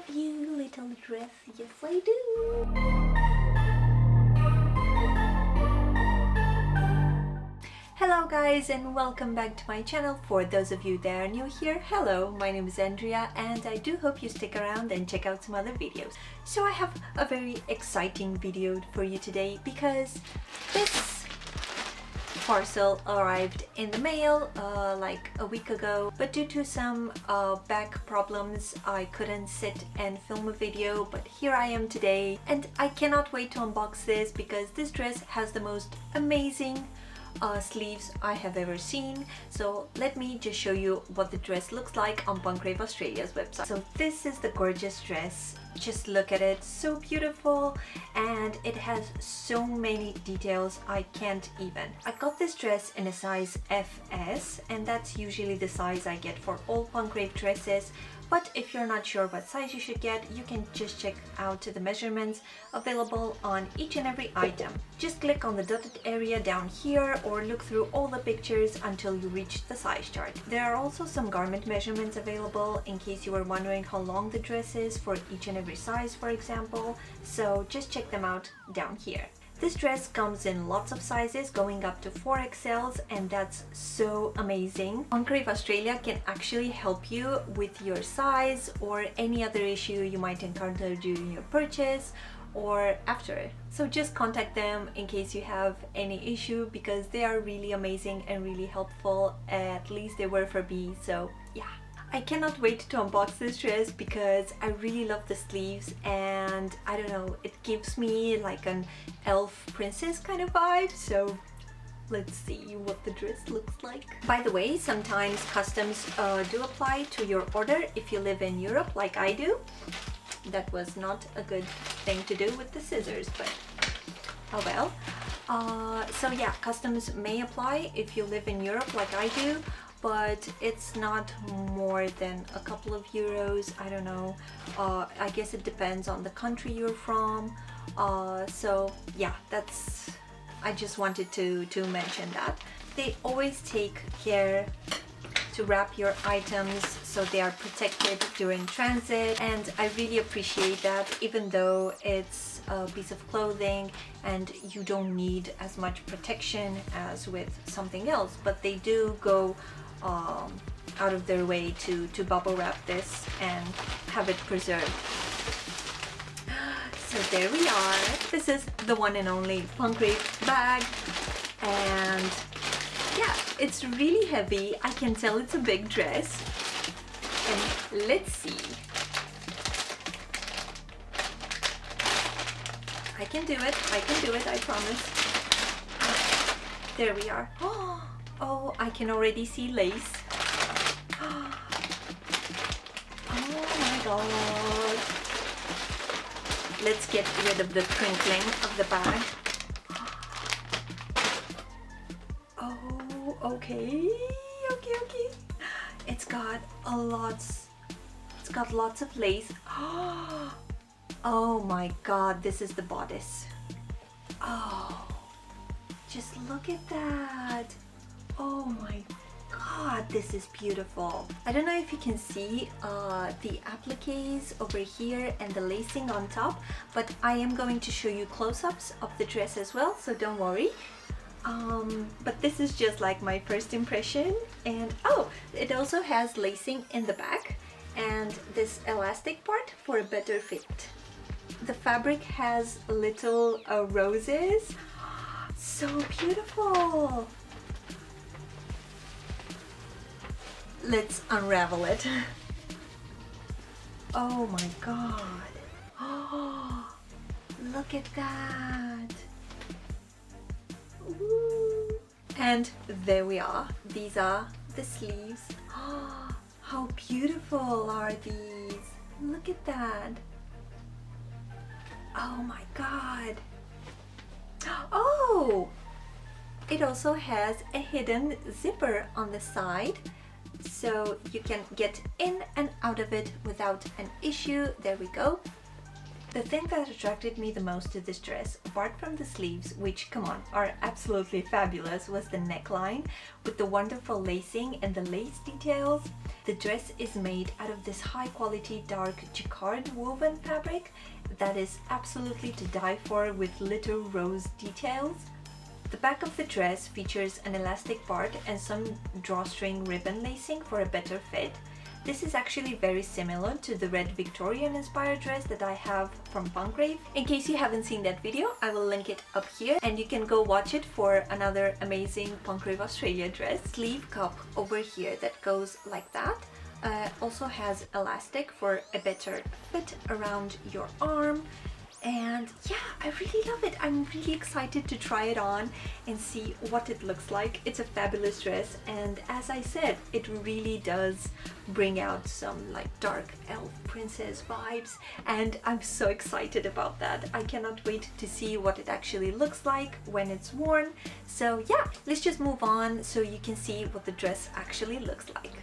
love you, little dress. Yes, I do. Hello guys, and welcome back to my channel. For those of you that are new here, hello, my name is Andrea and I do hope you stick around and check out some other videos. So I have a very exciting video for you today because this parcel arrived in the mail like a week ago, but due to some back problems I couldn't sit and film a video, but here I am today and I cannot wait to unbox this because this dress has the most amazing sleeves I have ever seen. So let me just show you what the dress looks like on Rave Australia's website. So this is the gorgeous dress. Just look at it, so beautiful, and it has so many details I can't even. I got this dress in a size FS and that's usually the size I get for all Rave dresses. But if you're not sure what size you should get, you can just check out the measurements available on each and every item. Just click on the dotted area down here or look through all the pictures until you reach the size chart. There are also some garment measurements available in case you were wondering how long the dress is for each and every size, for example. So just check them out down here. This dress comes in lots of sizes, going up to 4XLs, and that's so amazing. Rave Australia can actually help you with your size or any other issue you might encounter during your purchase or after. So just contact them in case you have any issue because they are really amazing and really helpful. At least they were for me, so yeah. I cannot wait to unbox this dress because I really love the sleeves and I don't know, it gives me like an elf princess kind of vibe. So let's see what the dress looks like. By the way, sometimes customs do apply to your order if you live in Europe like I do. That was not a good thing to do with the scissors, but oh well. So yeah, customs may apply if you live in Europe like I do, but it's not more than a couple of euros. I don't know. I guess it depends on the country you're from. So yeah, I just wanted to mention that. They always take care to wrap your items so they are protected during transit, and I really appreciate that, even though it's a piece of clothing and you don't need as much protection as with something else, but they do go out of their way to bubble wrap this and have it preserved. So there we are. This is the one and only Rave bag, and yeah, it's really heavy. I can tell it's a big dress. And let's see. I can do it. I can do it, I promise. There we are. Oh, I can already see lace. Oh my god. Let's get rid of the crinkling of the bag. Oh, okay. It's got lots of lace. Oh my god, this is the bodice. Oh, just look at that. Oh my god, this is beautiful. I don't know if you can see the appliques over here and the lacing on top, but I am going to show you close-ups of the dress as well, so don't worry. But this is just like my first impression. And oh, it also has lacing in the back and this elastic part for a better fit. The fabric has little roses. So beautiful. Let's unravel it. Oh my god. Oh, look at that. Ooh. And there we are. These are the sleeves. Oh, how beautiful are these? Look at that. Oh my god. Oh, it also has a hidden zipper on the side, so you can get in and out of it without an issue. There we go. The thing that attracted me the most to this dress, apart from the sleeves, which, come on, are absolutely fabulous, was the neckline with the wonderful lacing and the lace details. The dress is made out of this high quality dark jacquard woven fabric that is absolutely to die for, with little rose details. The back of the dress features an elastic part and some drawstring ribbon lacing for a better fit. This is actually very similar to the red Victorian inspired dress that I have from Rave. In case you haven't seen that video, I will link it up here and you can go watch it for another amazing Rave Australia dress. Sleeve cup over here that goes like that. Also has elastic for a better fit around your arm. And yeah, I really love it. I'm really excited to try it on and see what it looks like. It's a fabulous dress, and as I said, it really does bring out some like dark elf princess vibes, and I'm so excited about that. I cannot wait to see what it actually looks like when it's worn. So yeah, let's just move on so you can see what the dress actually looks like.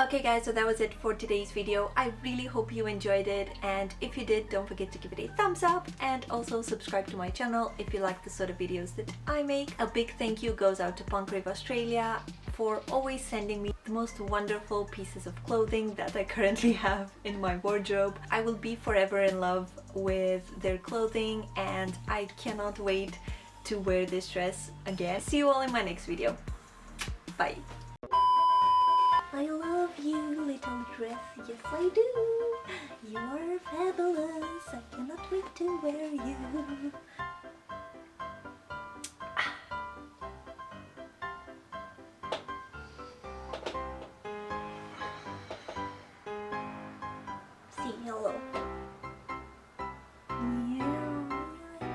Okay guys, so that was it for today's video. I really hope you enjoyed it, and if you did, don't forget to give it a thumbs up and also subscribe to my channel if you like the sort of videos that I make. A big thank you goes out to Rave Australia for always sending me the most wonderful pieces of clothing that I currently have in my wardrobe. I will be forever in love with their clothing and I cannot wait to wear this dress again. See you all in my next video. Bye! I love you, little dress, yes I do. You are fabulous, I cannot wait to wear you. See, hello. Yeah, I know.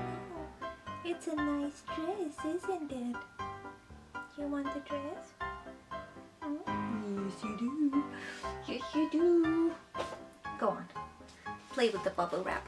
It's a nice dress, isn't it? You want the dress? Yes you do. Yes you do. Go on. Play with the bubble wrap.